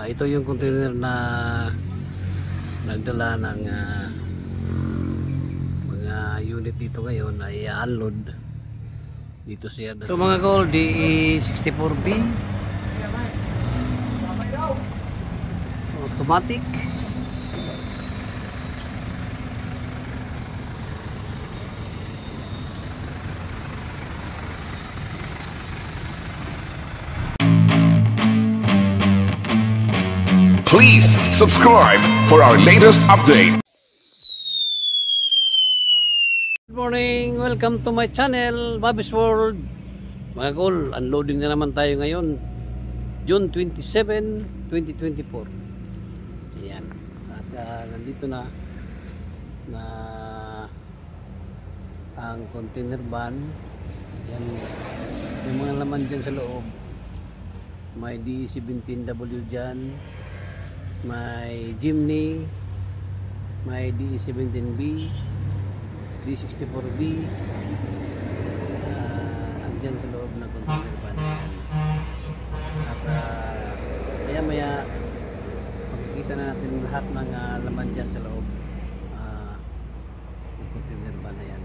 Ito yung container na nagdala ng mga unit dito ngayon ay unload dito siya. Ito mga goal, DE64B automatic. Please subscribe for our latest update. Good morning, welcome to my channel, Bobby's World. Mga goal, unloading na naman tayo ngayon, June 27, 2024. Ayan, at nandito na ang container van. Ayan, may mga laman dyan sa loob. May DE17W dyan, may Jimny, may DE17B, D64B, andyan sa loob ng container van. At maya maya makikita na natin lahat ng laman dyan sa loob ng container van na yan.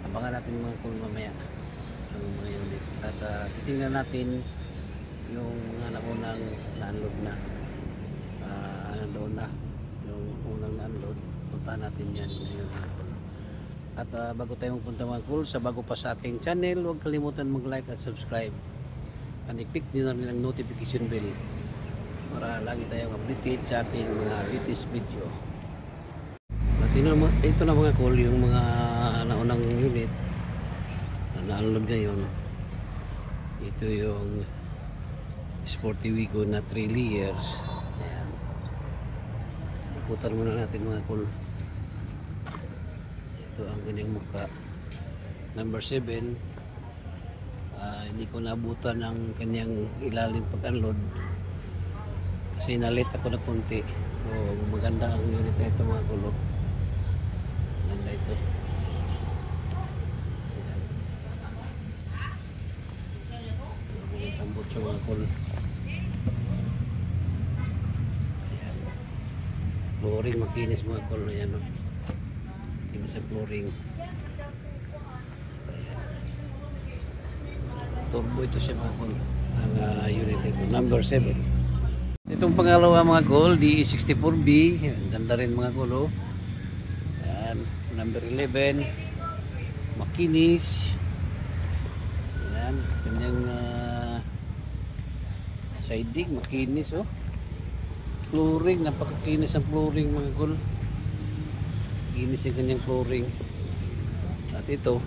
Abangan natin mga kung mamaya ang mga unit. At titingnan natin yung mga naunang na-unload na. Nandoon na yung unang na-unload. Punta natin yan ngayon. At bago tayo magpunta mga cool, sa bago pa sa aking channel, huwag kalimutan mag-like at subscribe. And i-click nyo na rin ang notification bell para lagi tayong updated sa aking mga latest video. At ito na mga cool, yung mga naunang unit na na-unload ngayon. Ito yung Sporty Wigo na 3 layers. Ayan, ikutan muna natin mga cool. Ito ang kanyang muka, number 7. Hindi ko naabutan ang kanyang ilalim pag-unload kasi nalit ako na konti. Maganda ang unit na ito mga cool. Maganda ito. Tambot siya mga cool. Flooring makinis mga cool. Ayan o, kinis ang flooring. Ayan. Turbo ito siya mga cool, ang unit ito, number 7. Itong pangalawa mga cool, DE64B. Ang ganda rin mga cool. Ayan, number 11, makinis. Ayan, kanyang siding makinis oh. Flooring, napakakinis ang flooring mga cool. Kinis yung kanyang flooring. At ito,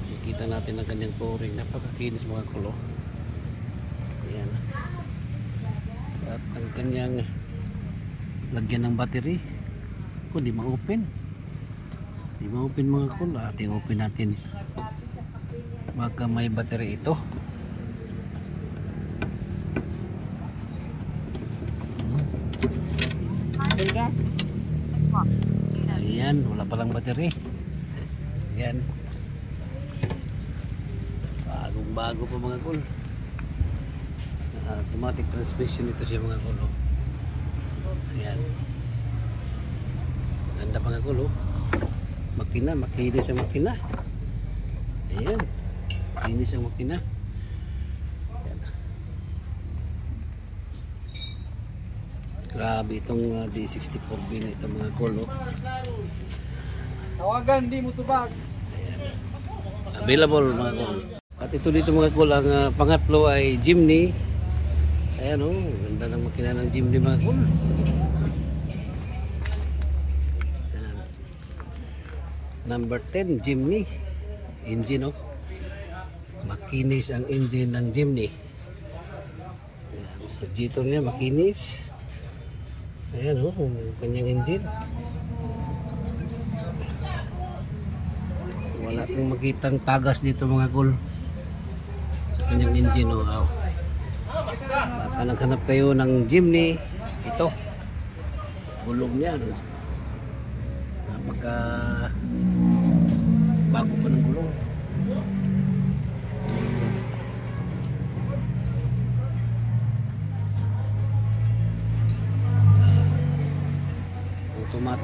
makikita natin ang kanyang flooring, napakakinis mga cool. Ayan. At ang kanyang lagyan ng battery, di ma-open. Di ma-open mga cool. Ating open natin. Baka may battery ito. Ayan, wala palang battery. Ayan, bagong bago pa mga cool. Automatic transmission ito siya mga cool. Ayan, ganda mga cool. Makina, makinis ang makina. Ayan, makinis ang makina. Grabe itong D64B na ito mga cool. Tawagan, di mo tubag. Available mga cool. At ito dito mga cool, ang pangatlo ay Jimny. Ayan o, ganda ng makina ng Jimny mga cool. Ayan. Number 10, Jimny. Engine o. Makinis ang engine ng Jimny. Ayan. So, jitter niya makinis. Ayan o, kanyang engine. Wala kong makitang tagas dito mga cool sa kanyang engine o. Baka naghanap kayo ng Jimny, ito gulong niya, napaka bago pa ng gulong.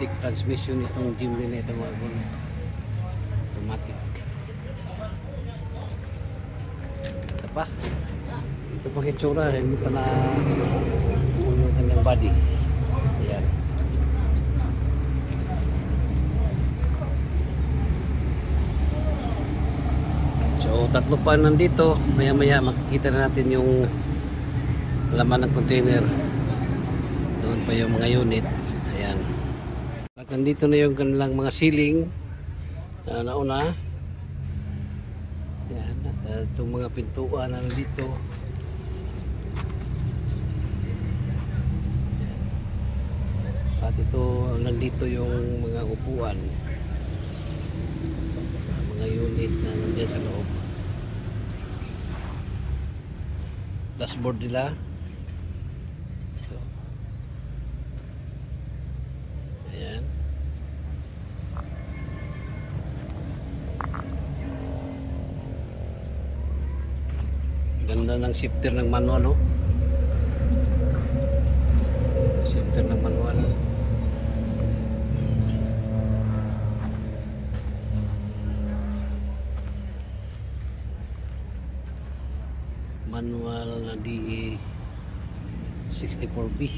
automatic transmission itong Jimny na ito mga kol. Automatic. Ito pa. Ito pa kitsura, hindi pa na yung kanyang body. Ayan. So tatlo pa nandito, maya maya makikita na natin yung laman ng container. Doon pa yung mga unit. Ayan. At nandito na yung kanilang mga ceiling na nauna. Ayan. At itong mga pintuan na nandito. Ayan. At ito nandito yung mga upuan. Mga unit na nandiyan sa loob. Dashboard nila. So, ayan. Ganda ng shifter ng manual, no? Ito shifter ng manual. Manual na DE 64B.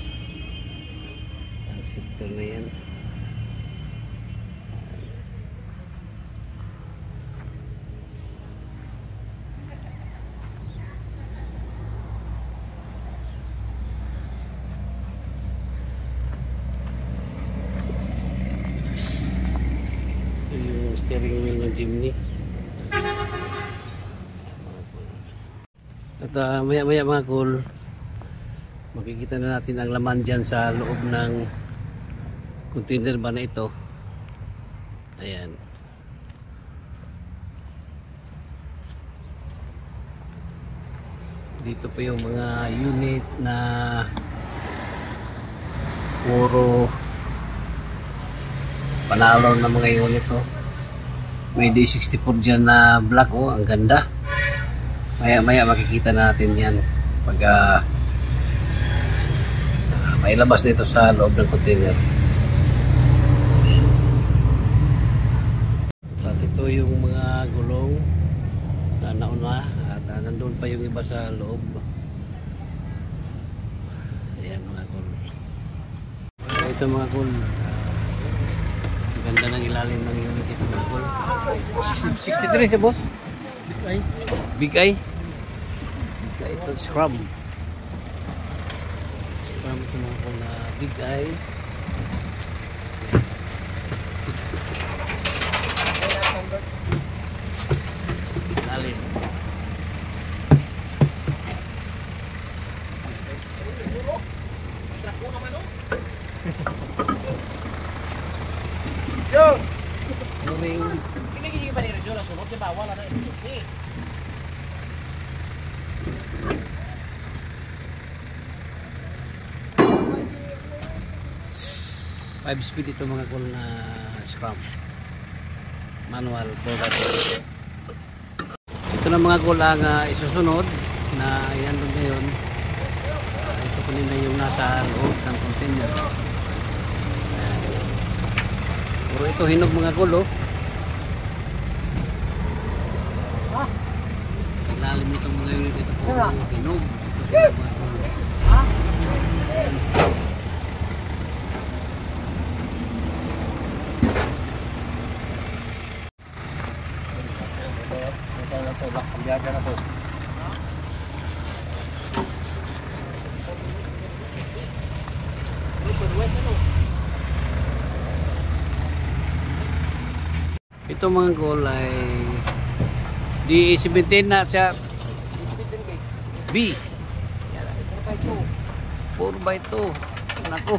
Ang shifter na yan. Ito yung steering wheel ng Jimny. At maya maya mga kol, makikita na natin ang laman dyan sa loob ng container ba na ito. Ayan. Dito pa yung mga unit na puro panalo ng mga unit, oh. May D64 dyan na black, oh, ang ganda. Maya maya makikita natin yan pag may labas nito sa loob ng container. At ito yung mga gulong na nauna at nandun pa yung iba sa loob. Ayan mga kol. Ito mga kol, ganda ng ilalim ng unit ito mga kol. 63 siya boss. Big eye. Ito scrum. Scrum ito mga kol na big eye. Lalim. Yo! Moving. Kinigigil ba ni Radyo na sunod? Diba? Wala na ito. 5 speed ito mga kol na scrum. Manual 4x4. Ito na mga kol ang isusunod na yan doon ngayon. Ito kanina yung nasa loob ng container. Puro ito hinog mga kol, oh. Ilalim itong mga unit ito po hinog. Ito sila mga kol. Biyaga na po. Ito mga kol ay D17 na siya. B 4x2. Nako,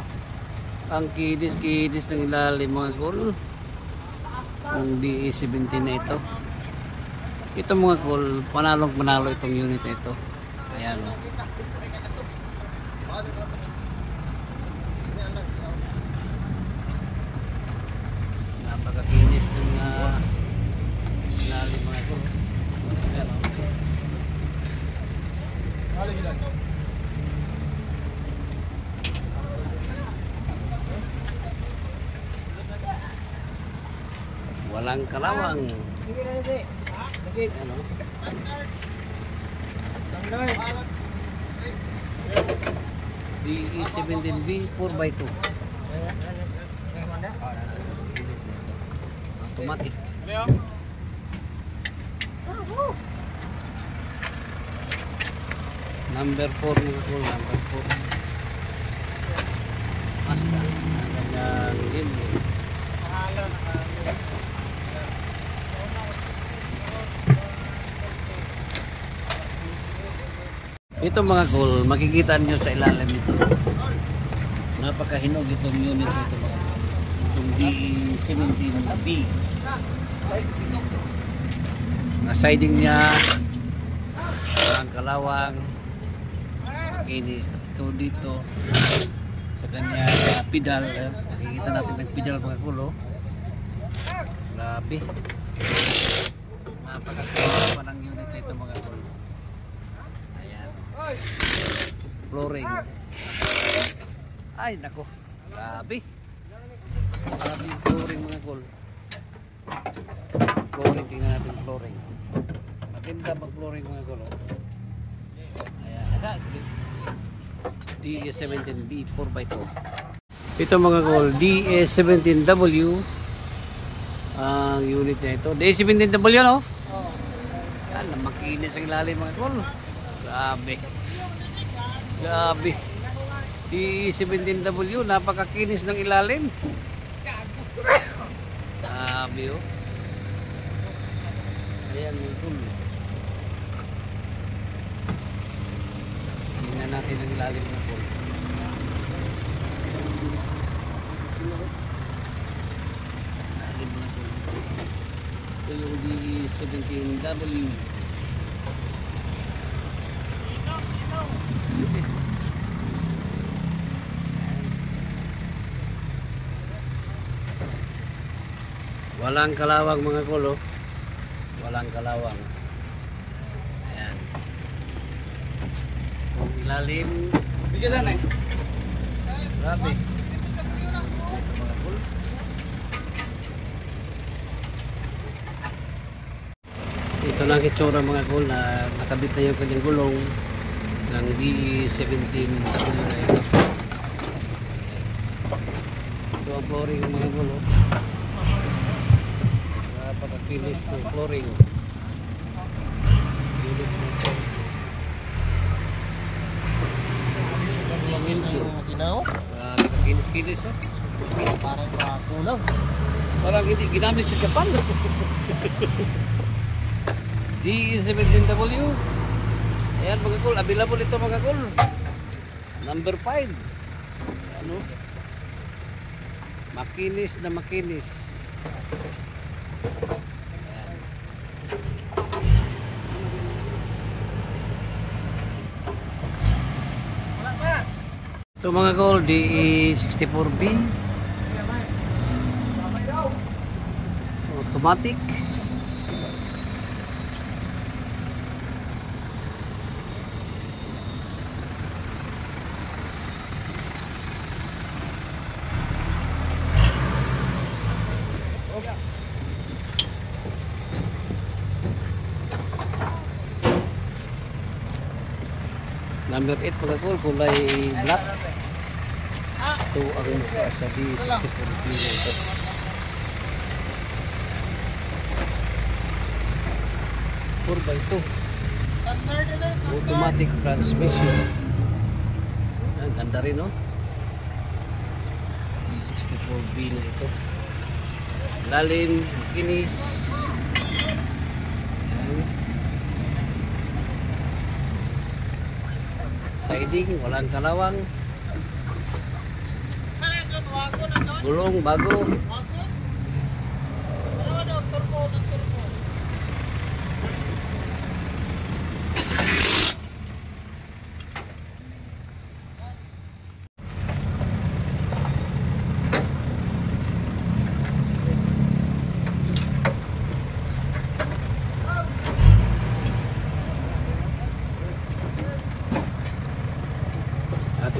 ang kidis ng ilalim mga kol ng D17 na ito. Ito mga kol, panalo itong unit na ito. Ayan, oh. Napakakinis ng ilalim mga kol. Ayan, oh. Walang kalawang. Ayan, oh. DE17B 4x2. Automatic. Number 4 mga cool, number 4. Basta, ang kanyang limit. Ito mga cool, makikita nyo sa ilalim ito. Napakahinog itong unit ito mga cool. Itong DE17B. Mga siding niya, ang kalawang, makinis ito dito sa kanya pedal. Nakikita natin ng pedal mga cool, oh. Grabe. Napakakinis pa ng unit ito mga cool. Flooring. Ay nako, grabe. Grabe yung flooring mga cool. Flooring, tingnan natin flooring. Maganda pag flooring mga cool. Ayan. DE17B 4x2. Ito mga cool, DE17W ang unit na ito. DE17W no? Yan, makinis ang ilalim mga cool. Grabe. Grabe. DE17W, napakakinis ng ilalim. Grabe, oh. Ayan, cool. Tingnan natin ang ilalim ng cool. Ilalim ng cool. Ito yung DE17W. Walang kalawang mga kulo. Walang kalawang. Ayan. Kung ilalim. Bigyan na eh. Grabe. Mga kulo. Ito lang itsura mga kulo na nakabit na yung kanyang gulong ng DE17W na ito. Ito ang flooring ng mga kulo. Pagkakilis ng flooring. Unit nito. Kinis-kinis, oh. Parang kulang. Parang hindi ginamit sa Japan. DE17W. Ayan mga cool, available ito mga cool. Number 5. Ano? Makinis na makinis. Ito mga cool, DE64B automatic. Number 8 mga cool, kulay black. Ito ang mukha sa D64B na ito. By 2 automatic transmission. Ang ganda rin, no? D64B na ito. Lalim, kinis. Siding, walang kalawang. Gulong bago.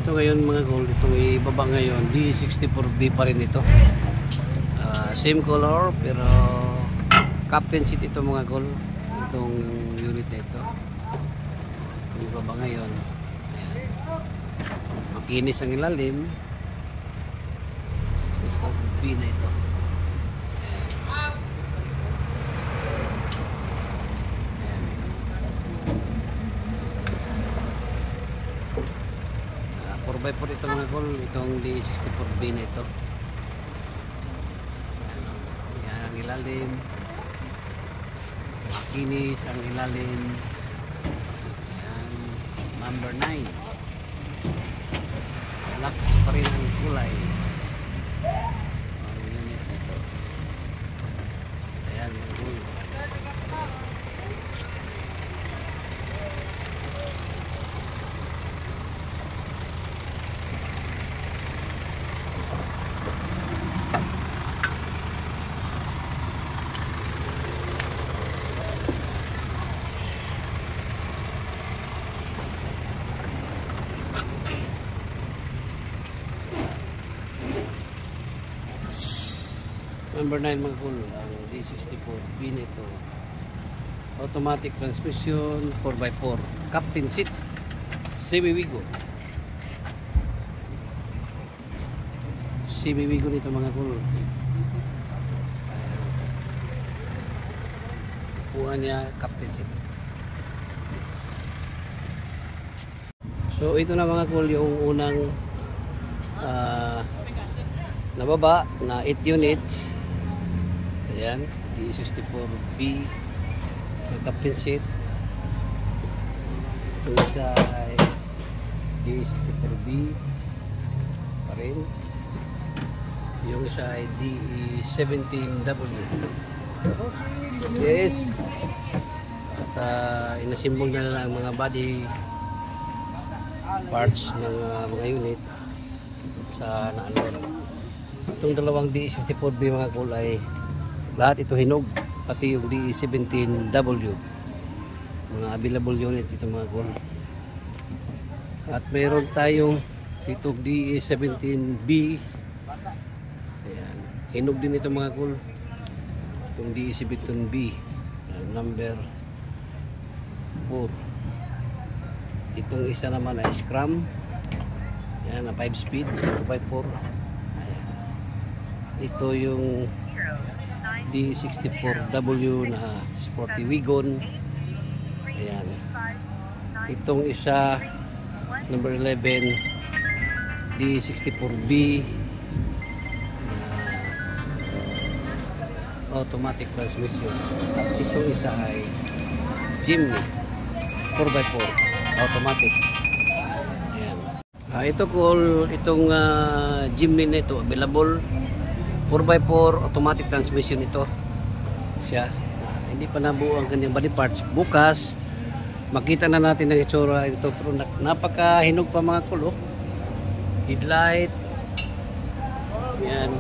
Ito ngayon mga gold, itong ibaba ngayon, D64B pa rin ito. Same color pero Captain seat ito mga kol. Itong unit na ito. Yung baba ngayon. Ayan. Makinis ang ilalim. 64B na ito. Ayan. Ayan. 4x4 ito mga kol. Itong D64B na ito. Ayan ang ilalim. Makinis ang ilalim. Ayan. Number 9. Black pa rin ang kulay. Ang unit nito. Ayan. Number 9 mga kul, ang D64B nito. Automatic transmission, 4x4. Captain seat, semi-wigo. Semi-wigo nito mga kul. Upuan niya, captain seat. So ito na mga kul, yung unang nababa na 8 units. Ayan, D64B na captain seat. Ito isa ay D64B pa rin. Yung isa ay DE17W. Yes. At inasimbol na lang ang mga body parts ng mga unit sa naalon. Itong dalawang DE64B mga kulay, lahat ito hinog, pati yung DE17W, mga available units ito mga kol. At mayroon tayong itong DE17B. Ayan, hinog din ito mga kol, itong DE17B number 4. Itong isa naman ay Scrum. Ayan, na 5 speed 2x4. Ito yung D64W na Sporty Wagon. Ayan. Itong isa number 11 D64B automatic transmission. At itong isa ay Jimny 4x4 automatic. Ayan. Ito cool, itong Jimny na ito available 4x4 automatic transmission ito siya. Hindi pa nabuo ang kanyang body parts. Bukas makita na natin ang itsura ito, pero napakahinog pa mga kulo. Headlight yan,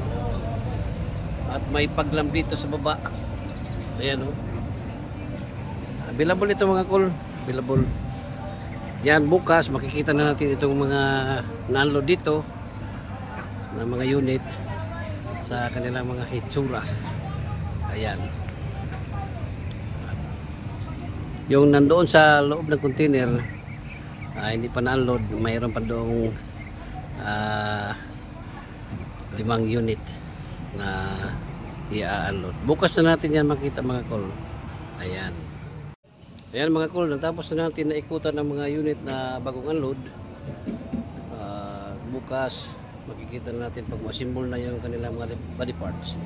at may paglam dito sa baba. Ayan o, available ito mga kul, available yan. Bukas makikita na natin itong mga na-unload dito na mga unit sa kanilang mga hitsura. Ayan. Yung nandoon sa loob ng container hindi pa na-unload, mayroon pa doong 5 unit na i-unload. Bukas na natin yan makita mga kol. Ayan. Ayan mga kol, natapos na natin na ikutan ng mga unit na bagong unload. Bukas makikita natin pag ma-assemble na yung kanilang mga body parts.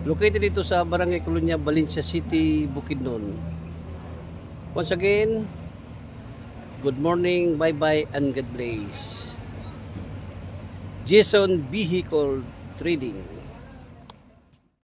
Located dito sa Barangay Colonia, Valencia City, Bukidnon. Once again, good morning, bye-bye, and God bless. Jason Vehicle Trading.